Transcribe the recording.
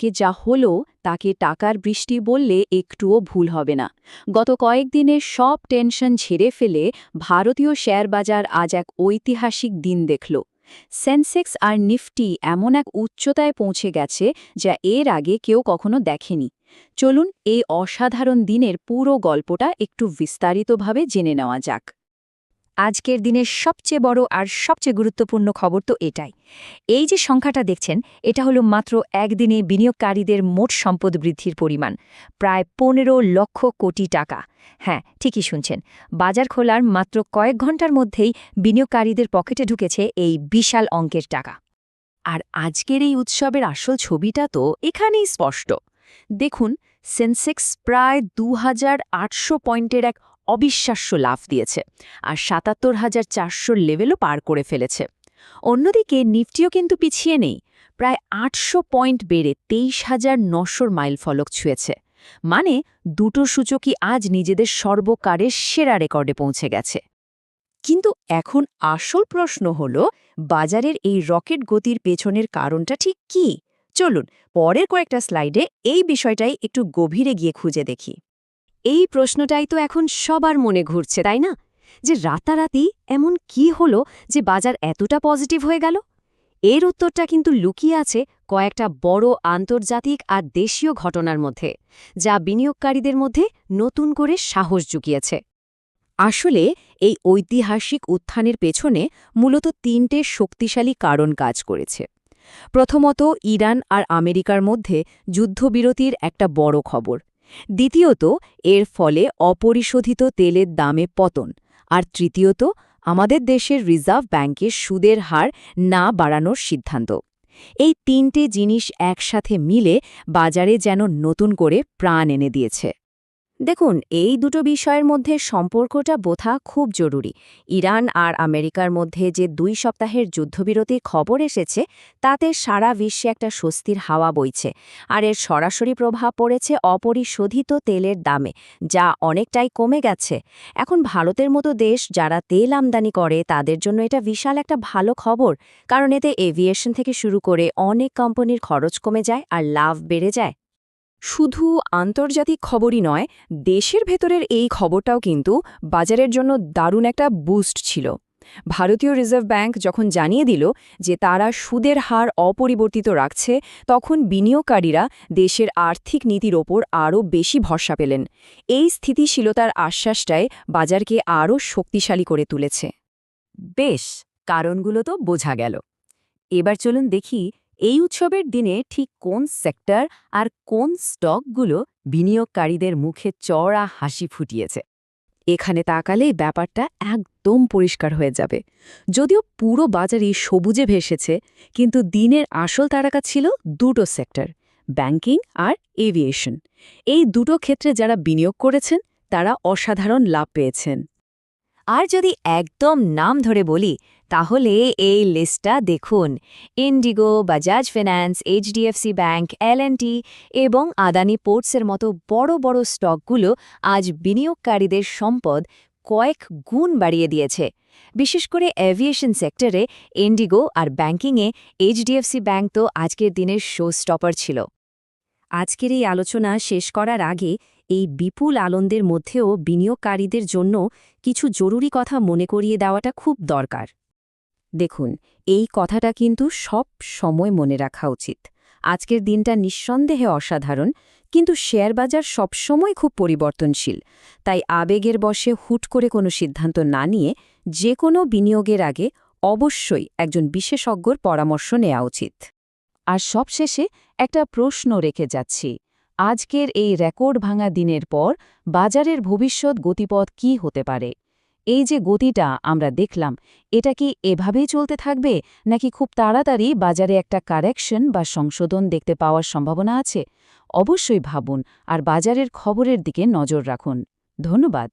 আজকে যা হলো তাকে টাকার বৃষ্টি বললে একটুও ভুল হবে না। গত কয়েকদিনের সব টেনশন ঝেড়ে ফেলে ভারতীয় শেয়ার বাজার আজ এক ঐতিহাসিক দিন দেখল। সেন্সেক্স আর নিফটি এমন এক উচ্চতায় পৌঁছে গেছে যা এর আগে কেউ কখনো দেখেনি। চলুন এই অসাধারণ দিনের পুরো গল্পটা একটু বিস্তারিতভাবে জেনে নেওয়া যাক। আজকের দিনের সবচেয়ে বড় আর সবচেয়ে গুরুত্বপূর্ণ খবর তো এটাই। এই যে সংখ্যাটা দেখছেন, এটা হলো মাত্র একদিনে বিনিয়োগকারীদের মোট সম্পদ বৃদ্ধির পরিমাণ, প্রায় ১৫ লক্ষ কোটি টাকা। হ্যাঁ, ঠিকই শুনছেন, বাজার খোলার মাত্র কয়েক ঘন্টার মধ্যেই বিনিয়োগকারীদের পকেটে ঢুকেছে এই বিশাল অঙ্কের টাকা। আর আজকের এই উৎসবের আসল ছবিটা তো এখানেই স্পষ্ট। দেখুন, সেন্সেক্স প্রায় ২,৮০০ পয়েন্টের এক অবিশ্বাস্য লাভ দিয়েছে আর ৭৭,৪০০ লেভেলও পার করে ফেলেছে। অন্যদিকে নিফটিও কিন্তু পিছিয়ে নেই, প্রায় ৮০০ পয়েন্ট বেড়ে ২৩,৯০০ মাইল ফলক ছুঁয়েছে। মানে দুটো সূচকই আজ নিজেদের সর্বকালের সেরা রেকর্ডে পৌঁছে গেছে। কিন্তু এখন আসল প্রশ্ন হল, বাজারের এই রকেট গতির পেছনের কারণটা ঠিক কী? চলুন পরের কয়েকটা স্লাইডে এই বিষয়টাই একটু গভীরে গিয়ে খুঁজে দেখি। এই প্রশ্নটাই তো এখন সবার মনে ঘুরছে, তাই না? যে রাতারাতি এমন কি হলো যে বাজার এতটা পজিটিভ হয়ে গেল? এর উত্তরটা কিন্তু লুকিয়ে আছে কয়েকটা বড় আন্তর্জাতিক আর দেশীয় ঘটনার মধ্যে, যা বিনিয়োগকারীদের মধ্যে নতুন করে সাহস জুগিয়েছে। আসলে এই ঐতিহাসিক উত্থানের পেছনে মূলত তিনটে শক্তিশালী কারণ কাজ করেছে। প্রথমত, ইরান আর আমেরিকার মধ্যে যুদ্ধবিরতির একটা বড় খবর। দ্বিতীয়ত, এর ফলে অপরিশোধিত তেলের দামে পতন। আর তৃতীয়ত, আমাদের দেশের রিজার্ভ ব্যাংকের সুদের হার না বাড়ানোর সিদ্ধান্ত। এই তিনটে জিনিস একসাথে মিলে বাজারে যেন নতুন করে প্রাণ এনে দিয়েছে। দেখুন, এই দুটো বিষয়ের মধ্যে সম্পর্কটা বোঝা খুব জরুরি। ইরান আর আমেরিকার মধ্যে যে ২ সপ্তাহের যুদ্ধবিরতির খবর এসেছে, তাতে সারা বিশ্বে একটা স্বস্তির হাওয়া বইছে। আর এর সরাসরি প্রভাব পড়েছে অপরিশোধিত তেলের দামে, যা অনেকটাই কমে গেছে। এখন ভারতের মতো দেশ যারা তেল আমদানি করে, তাদের জন্য এটা বিশাল একটা ভালো খবর, কারণ এতে এভিয়েশন থেকে শুরু করে অনেক কোম্পানির খরচ কমে যায় আর লাভ বেড়ে যায়। শুধু আন্তর্জাতিক খবরই নয়, দেশের ভেতরের এই খবরটাও কিন্তু বাজারের জন্য দারুণ একটা বুস্ট ছিল। ভারতীয় রিজার্ভ ব্যাংক যখন জানিয়ে দিল যে তারা সুদের হার অপরিবর্তিত রাখছে, তখন বিনিয়োগকারীরা দেশের আর্থিক নীতির ওপর আরও বেশি ভরসা পেলেন। এই স্থিতিশীলতার আশ্বাসটাই বাজারকে আরও শক্তিশালী করে তুলেছে। বেশ, কারণগুলো তো বোঝা গেল। এবার চলুন দেখি এই উৎসবের দিনে ঠিক কোন সেক্টর আর কোন স্টকগুলো বিনিয়োগকারীদের মুখে চড়া হাসি ফুটিয়েছে। এখানে তাকালেই ব্যাপারটা একদম পরিষ্কার হয়ে যাবে। যদিও পুরো বাজারই সবুজে ভেসেছে, কিন্তু দিনের আসল তারকা ছিল দুটো সেক্টর, ব্যাংকিং আর এভিয়েশন। এই দুটো ক্ষেত্রে যারা বিনিয়োগ করেছেন, তারা অসাধারণ লাভ পেয়েছেন। আর যদি একদম নাম ধরে বলি, তাহলে এই লিস্টটা দেখুন। IndiGo, Bajaj finance, HDFC bank, L&T এবং আদানি পোর্টসের মতো বড় বড় স্টকগুলো আজ বিনিয়োগকারীদের সম্পদ কয়েক গুণ বাড়িয়ে দিয়েছে। বিশেষ করে এভিয়েশন সেক্টরে ইন্ডিগো আর ব্যাংকিংয়ে এইচডিএফসি ব্যাংক তো আজকের দিনের শো স্টপার ছিল। আজকের এই আলোচনা শেষ করার আগে এই বিপুল আনন্দের মধ্যেও বিনিয়োগকারীদের জন্য কিছু জরুরি কথা মনে করিয়ে দেওয়াটা খুব দরকার। দেখুন, এই কথাটা কিন্তু সব সময় মনে রাখা উচিত। আজকের দিনটা নিঃসন্দেহে অসাধারণ, কিন্তু শেয়ার বাজার সবসময় খুব পরিবর্তনশীল। তাই আবেগের বশে হুট করে কোনো সিদ্ধান্ত না নিয়ে যে কোনো বিনিয়োগের আগে অবশ্যই একজন বিশেষজ্ঞর পরামর্শ নেওয়া উচিত। আর সবশেষে একটা প্রশ্ন রেখে যাচ্ছি। আজকের এই রেকর্ড ভাঙা দিনের পর বাজারের ভবিষ্যৎ গতিপথ কী হতে পারে? এই যে গতিটা আমরা দেখলাম, এটা কি এভাবেই চলতে থাকবে, নাকি খুব তাড়াতাড়ি বাজারে একটা কারেকশন বা সংশোধন দেখতে পাওয়ার সম্ভাবনা আছে? অবশ্যই ভাবুন আর বাজারের খবরের দিকে নজর রাখুন। ধন্যবাদ।